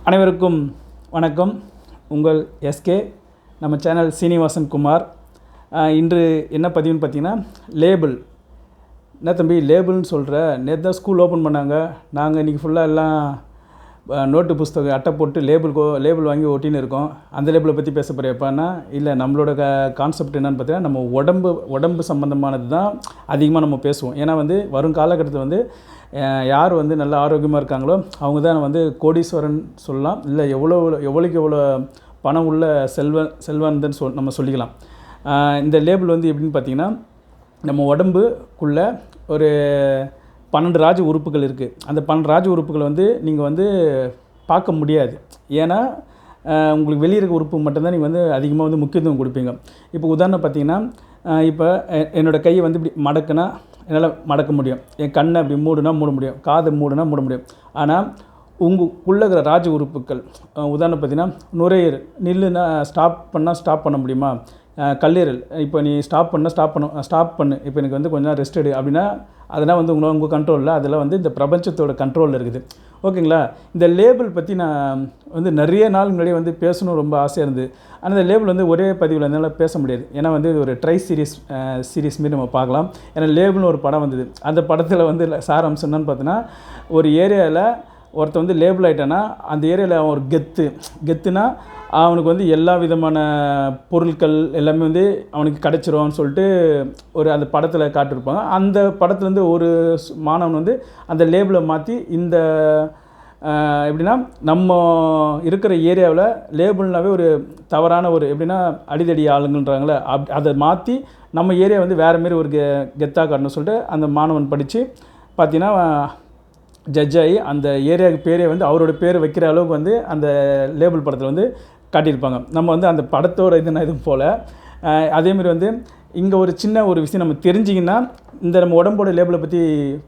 அனைவருக்கும் வணக்கம். உங்கள் எஸ்கே. நம்ம சேனல் சீனிவாசன் குமார். இன்று என்ன பதிவுன்னு பார்த்தீங்கன்னா, லேபிள். என்ன தம்பி லேபிள்னு சொல்கிற? நேற்று தான் ஸ்கூல் ஓப்பன் பண்ணாங்க. நாங்கள் இன்றைக்கி ஃபுல்லாக எல்லாம் நோட்டு புஸ்தகம் அட்டை போட்டு லேபிள் வாங்கி ஒட்டின்னு இருக்கோம். அந்த லேபிளை பற்றி பேச போகிறேன்ப்பான்னா, இல்லை நம்மளோட கான்செப்ட் என்னென்னு பார்த்தீங்கன்னா, நம்ம உடம்பு சம்மந்தமானது தான் அதிகமாக நம்ம பேசுவோம். ஏன்னா வரும் காலகட்டத்தில் யார் நல்ல ஆரோக்கியமாக இருக்காங்களோ அவங்க தான் கோடீஸ்வரன் சொல்லலாம். இல்லை எவ்வளோக்கு எவ்வளோ பணம் உள்ள செல்வந்தன் நம்ம சொல்லிக்கலாம். இந்த லேபிள் எப்படின்னு பார்த்தீங்கன்னா, நம்ம உடம்புக்குள்ளே ஒரு 12 ராஜ உறுப்புகள் இருக்குது. அந்த 12 ராஜ உறுப்புகளை நீங்கள் பார்க்க முடியாது. ஏன்னா உங்களுக்கு வெளியே இருக்க உறுப்பு மட்டும்தான் நீங்கள் அதிகமாக முக்கியத்துவம் கொடுப்பீங்க. இப்போ உதாரணம் பார்த்தீங்கன்னா, இப்போ என்னோடய கையை இப்படி மடக்குனா என்னால் மடக்க முடியும். என் கண்ணை அப்படி மூடுனா மூட முடியும். காதை மூடுனா மூட முடியும். ஆனால் உங்களுக்குள்ள இருக்கிற ராஜ உறுப்புகள், உதாரணம் பார்த்தீங்கன்னா, நுரையீரல் நில்லுனா ஸ்டாப் பண்ணால் ஸ்டாப் பண்ண முடியுமா? கல்லீரல் இப்போ நீ ஸ்டாப் பண்ணு, இப்போ எனக்கு கொஞ்சம் ரெஸ்ட் எடு அப்படின்னா அதெல்லாம் உங்கள் கண்ட்ரோலில், அதெல்லாம் இந்த பிரபஞ்சத்தோட கண்ட்ரோலில் இருக்குது. ஓகேங்களா? இந்த லேபிள் பற்றி நான் நிறைய நாள் முன்னாடியே பேசணும் ரொம்ப ஆசையாக இருந்தது. ஆனால் இந்த லேபிள் ஒரே பதிவில் என்னால் பேச முடியாது. ஏன்னா இது ஒரு ட்ரை சீரீஸ் மாரி நம்ம பார்க்கலாம். ஏன்னா லேபிள்னு ஒரு படம் வந்தது. அந்த படத்தில் சாராம்சம் என்னன்னு பார்த்தோன்னா, ஒரு ஏரியாவில் ஒருத்தர் லேபிள் ஆகிட்டான்னா அந்த ஏரியாவில் அவன் ஒரு கெத்துனா அவனுக்கு எல்லா விதமான பொருட்கள் எல்லாமே அவனுக்கு கிடச்சிரும்னு சொல்லிட்டு அந்த படத்தில் காட்டிருப்பாங்க. அந்த படத்துலேருந்து ஒரு மாணவன் அந்த லேபிளை மாற்றி இந்த எப்படின்னா, நம்ம இருக்கிற ஏரியாவில் லேபிள்னாவே ஒரு தவறான எப்படின்னா அடிதடி ஆளுங்கன்றாங்களே, அதை மாற்றி நம்ம ஏரியா வேறு மாரி ஒரு கெத்தாக காட்டணும்னு சொல்லிட்டு அந்த மாணவன் படித்து பார்த்தீங்கன்னா ஜட்ஜ் ஆகி அந்த ஏரியாவுக்கு பேரே அவரோட பேர் வைக்கிற அளவுக்கு அந்த லேபிள் படத்தில் காட்டியிருப்பாங்க. நம்ம அந்த படத்தோட இதுவும் போல் அதேமாரி இங்கே ஒரு சின்ன ஒரு விஷயம் நம்ம தெரிஞ்சிங்கன்னா இந்த நம்ம உடம்போட லேபிளை பற்றி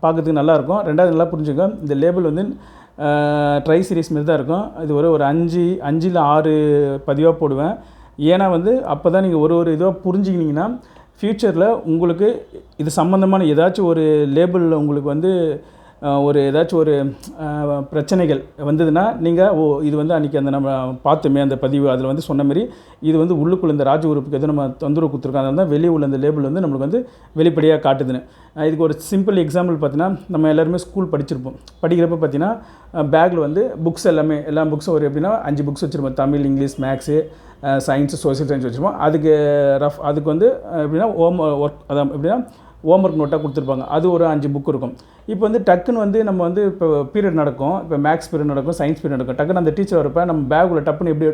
பார்க்குறதுக்கு நல்லாயிருக்கும். ரெண்டாவது நல்லா புரிஞ்சுங்க, இந்த லேபிள் ட்ரை சீரீஸ் மாரி தான் இருக்கும். இது ஒரு 5 இல்லை 6 பதிவாக போடுவேன். ஏன்னா அப்போ தான் நீங்கள் ஒரு இதுவாக புரிஞ்சிக்கினீங்கன்னா ஃப்யூச்சரில் உங்களுக்கு இது சம்மந்தமான ஏதாச்சும் ஒரு லேபிளில் உங்களுக்கு ஏதாச்சும் ஒரு பிரச்சனைகள் வந்ததுன்னா நீங்கள் இது அன்றைக்கி அந்த நம்ம பார்த்தோமே அந்த பதிவு அதில் சொன்ன மாதிரி இது உள்ளுக்குள்ள இந்த ராஜ உறுப்புக்கு எதுவும் நம்ம தொந்தரவு கொடுத்துருக்கோம். அதனால தான் வெளியே உள்ள இந்த லேபிள் நம்மளுக்கு வெளிப்படையாக காட்டுதுன்னு. இதுக்கு ஒரு சிம்பிள் எக்ஸாம்பிள் பார்த்தீங்கன்னா, நம்ம எல்லாருமே ஸ்கூல் படிச்சிருப்போம். படிக்கிறப்ப பார்த்தீங்கன்னா பேக்கில் புக்ஸ் எல்லா புக்ஸும் எப்படின்னா 5 புக்ஸ் வச்சுருப்போம். Tamil, English, maths, science, social science வச்சுருப்போம். அதுக்கு எப்படின்னா ஹோம்ஒர்க் நோட்டாக கொடுத்துருப்பாங்க. அது ஒரு 5 புக் இருக்கும். இப்போ டக்குன்னு நம்ம இப்போ பீரியட் நடக்கும். இப்போ மேக்ஸ் பீரியட் நடக்கும், சயின்ஸ் பீரியட் நடக்கும். டக்குன்னு அந்த டீச்சர் வரப்போ நம்ம பேக்கில் டப்புன்னு எப்படி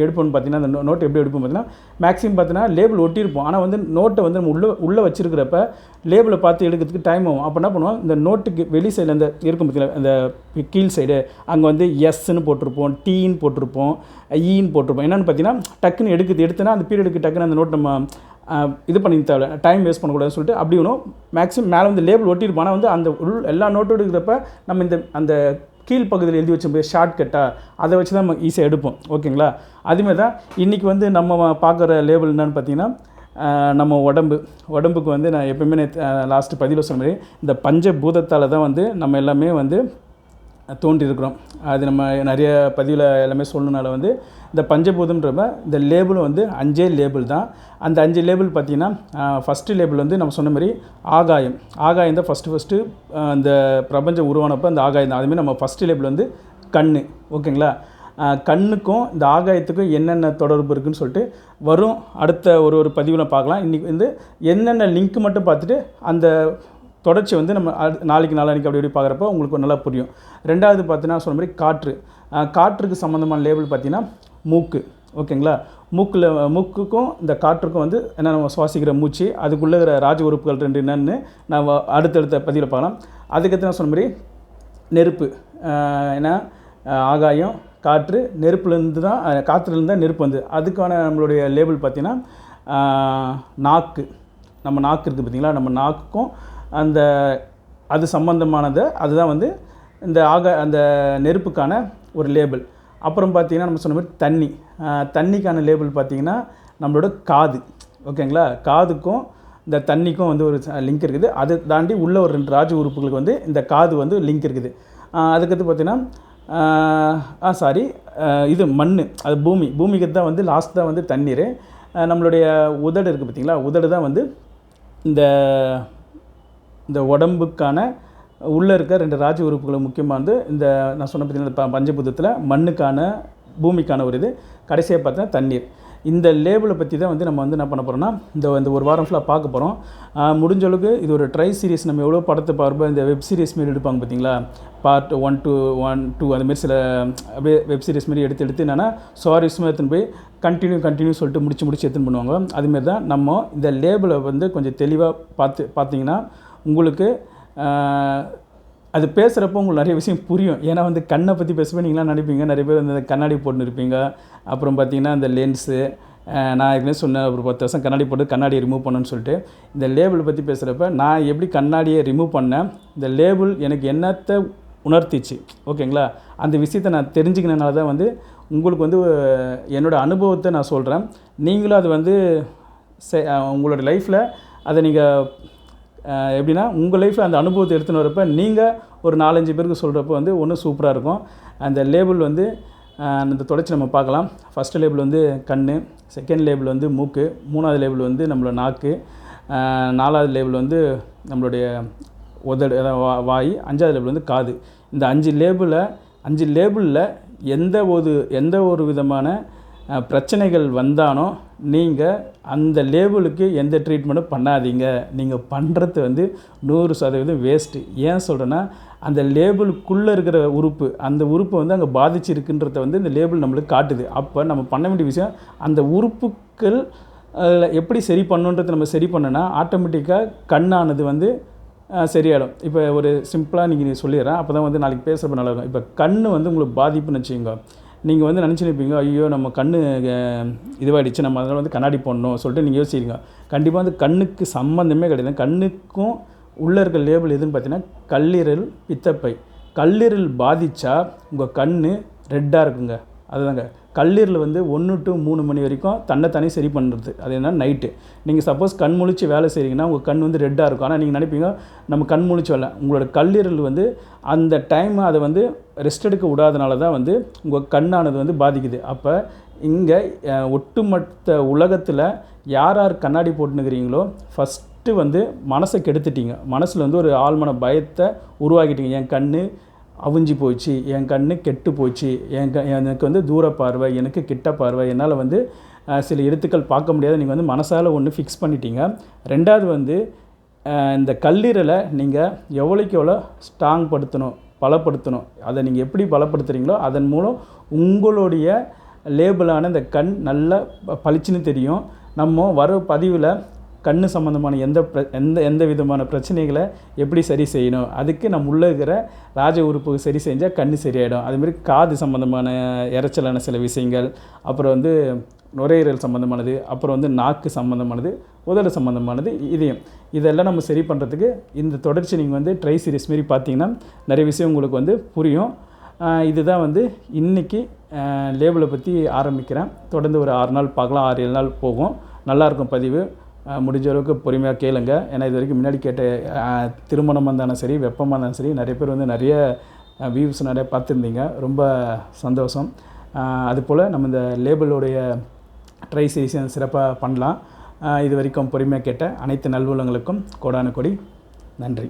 எடுப்போம்னு பார்த்தீங்கன்னா, அந்த நோட்டை எப்படி எடுப்போம் பார்த்தீங்கன்னா, மேக்ஸிமம் பார்த்தீங்கன்னா லேபிள் ஒட்டியிருப்போம். ஆனால் நோட்டை நம்ம உள்ளே வச்சிருக்கிறப்ப லேபிளை பார்த்து எடுக்கிறதுக்கு டைம் ஆகும். அப்போ என்ன பண்ணுவோம், இந்த நோட்டுக்கு வெளி சைடில் இந்த இருக்கும் பார்த்தீங்களா, இந்த கீழ் சைடு அங்கே எஸ்ன்னு போட்டிருப்போம், டீன்னு போட்டிருப்போம், ஈன்னு போட்டிருப்போம். என்னென்னு பார்த்தீங்கன்னா, டக்குன்னு எடுத்துனா அந்த பீரியடுக்கு டக்குன்னு அந்த நோட் நம்ம இது பண்ணி தேவை, டைம் வேஸ்ட் பண்ணக்கூடாதுன்னு சொல்லிட்டு அப்படி ஒன்றும் மேக்ஸிமம் மேலே லேபிள் ஒட்டியிருப்போம். ஆனால் அந்த எல்லா நோட்டோடு இருக்கிறப்ப நம்ம அந்த கீழ் பகுதியில் எழுதி வச்ச ஷார்ட்கட்டாக அதை வச்சு தான் நம்ம ஈஸியாக எடுப்போம். ஓகேங்களா? அதுமாதிரி தான் இன்றைக்கி நம்ம பார்க்குற லேபிள் என்னென்னு பார்த்தீங்கன்னா, நம்ம உடம்புக்கு நான் எப்போயுமே லாஸ்ட்டு பதிவில் சொன்ன மாதிரி இந்த பஞ்சபூதத்தால் தான் நம்ம எல்லாமே தோன்றியிருக்கிறோம். அது நம்ம நிறைய பதிவில் எல்லாமே சொல்லணுனால இந்த பஞ்சபூதம்ன்றப்ப இந்த லேபிளும் 5 லேபிள் தான். அந்த 5 லேபிள் பார்த்திங்கன்னா, ஃபஸ்ட்டு லேபிள் நம்ம சொன்ன மாதிரி ஆகாயம் தான் ஃபஸ்ட்டு இந்த பிரபஞ்சம் உருவானப்போ அந்த ஆகாயம் தான். அதுமாதிரி நம்ம ஃபஸ்ட்டு லேபிள் கண். ஓகேங்களா? கண்ணுக்கும் இந்த ஆகாயத்துக்கும் என்னென்ன தொடர்பு இருக்குதுன்னு சொல்லிட்டு வரும் அடுத்த ஒரு பதிவில் பார்க்கலாம். இன்றைக்கி என்னென்ன லிங்க் மட்டும் பார்த்துட்டு அந்த தொடர்ச்சி நம்ம நாளைக்கு அப்படி பார்க்குறப்ப உங்களுக்கு நல்லா புரியும். ரெண்டாவது பார்த்தீங்கன்னா சொன்ன மாதிரி காற்றுக்கு சம்மந்தமான லேபிள் பார்த்திங்கன்னா மூக்கு. ஓகேங்களா? மூக்குக்கும் இந்த காற்றுக்கும் என்ன நம்ம சுவாசிக்கிற மூச்சு, அதுக்குள்ளே இருக்கிற ராஜ உறுப்புகள் 2 என்னென்னு நான் அடுத்தடுத்த பதிவில் பார்க்கலாம். அதுக்கடுத்து நான் சொன்ன மாதிரி நெருப்பு. ஏன்னா ஆகாயம், காற்று, நெருப்புலேருந்து தான் காற்றுலேருந்து தான் நெருப்பு அதுக்கான நம்மளுடைய லேபிள் பார்த்திங்கன்னா நாக்கு. நம்ம நாக்கு இருக்குது பார்த்திங்களா, நம்ம நாக்குக்கும் அது சம்பந்தமானது அதுதான் இந்த அந்த நெருப்புக்கான ஒரு லேபிள். அப்புறம் பார்த்திங்கன்னா நம்ம சொன்ன மாதிரி தண்ணிக்கான லேபிள் பார்த்திங்கன்னா நம்மளோட காது. ஓகேங்களா? காதுக்கும் இந்த தண்ணிக்கும் ஒரு லிங்க் இருக்குது. அதை தாண்டி உள்ள ஒரு 2 ராஜ உறுப்புகளுக்கு இந்த காது லிங்க் இருக்குது. அதுக்கடுத்து பார்த்திங்கன்னா சாரி, இது மண், அது பூமிக்கு தான் வந்து லாஸ்ட் தான் வந்து தண்ணீர். நம்மளுடைய உதடு இருக்குது பார்த்திங்களா, உதடு தான் வந்து இந்த இந்த உடம்புக்கான உள்ளே இருக்க 2 ராஜ உறுப்புகளும் முக்கியமானது. இந்த நான் சொன்ன பார்த்திங்கன்னா பஞ்சபூதத்தில் மண்ணுக்கான பூமிக்கான ஒரு இது, கடைசியாக பார்த்தா தண்ணீர். இந்த லேபிளை பற்றி தான் வந்து நம்ம வந்து என்ன பண்ண போகிறோம்னா இந்த ஒரு வாரம் ஃபுல்லாக பார்க்க போகிறோம். முடிஞ்ச அளவுக்கு இது ஒரு ட்ரை சீரிஸ். நம்ம எவ்வளோ படத்தை பார்ப்போம், இந்த வெப் சீரிஸ் மாரி எடுப்பாங்க பார்த்தீங்களா, பார்ட் 1 to 1 2 அதுமாரி சில அப்படியே வெப் சீரிஸ் மாரி எடுத்து என்னென்னா சுவாரஸ்யமாக எடுத்துன்னு போய் கண்டினியூ சொல்லிட்டு முடிச்சு எடுத்துன்னு பண்ணுவாங்க. அதுமாரி தான் நம்ம இந்த லேபிளை வந்து கொஞ்சம் தெளிவாக பார்த்தீங்கன்னா உங்களுக்கு அது பேசுகிறப்போ உங்களுக்கு நிறைய விஷயம் புரியும். ஏன்னா வந்து கண்ணை பற்றி பேசுகிறப்ப நீங்களாம் நினைப்பீங்க, நிறைய பேர் வந்து கண்ணாடி போட்டுன்னு இருப்பீங்க. அப்புறம் பார்த்திங்கன்னா இந்த லென்ஸு, நான் ஏற்கனவே சொன்னேன் ஒரு 10 வருஷம் கண்ணாடி போட்டு கண்ணாடியை ரிமூவ் பண்ணணுன்னு சொல்லிட்டு. இந்த லேபிள் பற்றி பேசுகிறப்ப நான் எப்படி கண்ணாடியை ரிமூவ் பண்ணேன், இந்த லேபிள் எனக்கு என்னத்தை உணர்த்திச்சு, ஓகேங்களா, அந்த விஷயத்தை நான் தெரிஞ்சுக்கினால தான் வந்து உங்களுக்கு வந்து என்னோடய அனுபவத்தை நான் சொல்கிறேன். நீங்களும் அது வந்து உங்களோட லைஃப்பில் அதை நீங்கள் எப்படின்னா உங்கள் லைஃப்பில் அந்த அனுபவத்தை எடுத்துன்னு வரப்போ நீங்கள் ஒரு 4-5 பேருக்கு சொல்கிறப்போ வந்து ஒன்றும் சூப்பராக இருக்கும். அந்த லேபிள் வந்து இந்த தொடர்ச்சி நம்ம பார்க்கலாம். ஃபஸ்ட்டு லேபிள் வந்து கண், செகண்ட் லேபிள் வந்து மூக்கு, 3வது லேபிள் வந்து நம்மளோட நாக்கு, 4வது லேபிள் வந்து நம்மளுடைய உதடு வாய், 5வது லேபிள் வந்து காது. இந்த 5 லேபிளில் எந்த ஒரு விதமான பிரச்சனைகள் வந்தாலும் நீங்கள் அந்த லேபிளுக்கு எந்த ட்ரீட்மெண்ட்டும் பண்ணாதீங்க. நீங்கள் பண்ணுறது வந்து 100% வேஸ்ட்டு. ஏன் சொல்கிறேன்னா அந்த லேபிளுக்குள்ளே இருக்கிற உறுப்பு, அந்த உறுப்பு வந்து அங்கே பாதிச்சிருக்குன்றத வந்து இந்த லேபிள் நம்மளுக்கு காட்டுது. அப்போ நம்ம பண்ண வேண்டிய விஷயம் அந்த உறுப்புகள் எப்படி சரி பண்ணணுன்றதை நம்ம சரி பண்ணோன்னா ஆட்டோமேட்டிக்காக கண்ணானது வந்து சரியாயிடும். இப்போ ஒரு சிம்பிளாக நீங்கள் சொல்லிடுறேன், அப்போ தான் வந்து நாளைக்கு பேசுகிறப்ப நல்லாயிருக்கும். இப்போ கண் வந்து உங்களுக்கு பாதிப்புன்னு வச்சுக்கோங்க. நீங்கள் வந்து நினச்சிருப்பீங்க, ஐயோ நம்ம கண் இதுவாகிடுச்சு, நம்ம அதனால் வந்து கண்ணாடி போடணும் சொல்லிட்டு நீங்கள் யோசிச்சிருங்க. கண்டிப்பாக வந்து கண்ணுக்கு சம்மந்தமே கிடையாது. கண்ணுக்கும் உள்ளே இருக்க லேபிள் எதுன்னு பார்த்தீங்கன்னா கல்லீரல், பித்தப்பை. கல்லீரல் பாதித்தா உங்கள் கண் ரெட்டாக இருக்குங்க. அதுதாங்க கல்லீரல் வந்து 1 to 3 மணி வரைக்கும் தன்னைத்தானே சரி பண்ணுறது. அது என்ன நைட்டு நீங்கள் சப்போஸ் கண் முழிச்சு வேலை செய்கிறீங்கன்னா உங்கள் கண் வந்து ரெட்டாக இருக்கும். ஆனால் நீங்கள் நினைப்பீங்க நம்ம கண் முழிச்சு வேலை, உங்களோட கல்லீரல் வந்து அந்த டைம் அதை வந்து ரெஸ்ட் எடுக்க விடாதனால தான் வந்து உங்கள் கண்ணானது வந்து பாதிக்குது. அப்போ இங்கே ஒட்டுமொத்த உலகத்தில் யார் கண்ணாடி போட்டுனுக்கிறீங்களோ ஃபஸ்ட்டு வந்து மனசை கெடுத்துட்டீங்க. மனசில் வந்து ஒரு ஆழ்மன பயத்தை உருவாக்கிட்டீங்க. என் கண் அவிஞ்சி போச்சு, என் கண் கெட்டு போச்சு, எனக்கு வந்து தூர பார்வை, எனக்கு கிட்ட பார்வை, என்னால் வந்து சில எழுத்துக்கள் பார்க்க முடியாது. நீங்கள் வந்து மனசால் ஒன்று ஃபிக்ஸ் பண்ணிட்டீங்க. 2வது வந்து இந்த கல்லீரலை நீங்கள் எவ்வளோக்கு எவ்வளோ ஸ்ட்ராங் பலப்படுத்தணும். அதை நீங்கள் எப்படி பலப்படுத்துகிறீங்களோ அதன் மூலம் உங்களுடைய லேபிளான இந்த கண் நல்லா பளிச்சுன்னு தெரியும். நம்ம வர பதிவில் கண் சம்மந்தமான எந்த விதமான பிரச்சனைகளை எப்படி சரி செய்யணும், அதுக்கு நம்ம உள்ளே இருக்கிற ராஜ உறுப்பு சரி செஞ்சால் கண் சரியாயிடும். அதுமாரி காது சம்மந்தமான இறைச்சலான சில விஷயங்கள், அப்புறம் வந்து நுரையீரல் சம்மந்தமானது, அப்புறம் வந்து நாக்கு சம்மந்தமானது, உதடு சம்மந்தமானது, இதெல்லாம் நம்ம சரி பண்ணுறதுக்கு இந்த தொடர்ச்சி நீங்கள் வந்து ட்ரை சீரிஸ் மாரி பார்த்தீங்கன்னா நிறைய விஷயம் உங்களுக்கு வந்து புரியும். இதுதான் வந்து இன்றைக்கி லேபிளை பற்றி ஆரம்பிக்கிறேன். தொடர்ந்து ஒரு 6 நாள் பார்க்கலாம், 6-7 நாள் போகும். நல்லாயிருக்கும் பதிவு. முடிஞ்ச அளவுக்கு பொறுமையாக கேளுங்க. ஏன்னா இது வரைக்கும் முன்னாடி கேட்ட திருமணமாக இருந்தாலும் சரி, வெப்பமாக இருந்தாலும் சரி, நிறைய பேர் வந்து நிறைய வியூஸ் நிறைய பார்த்துருந்தீங்க. ரொம்ப சந்தோஷம். அதுபோல் நம்ம இந்த லேபிளுடைய ட்ரை சீரிஸ் சிறப்பாக பண்ணலாம். இது வரைக்கும் பொறுமையாக கேட்ட அனைத்து நல்வுள்ளங்களுக்கும் கோடான கோடி நன்றி.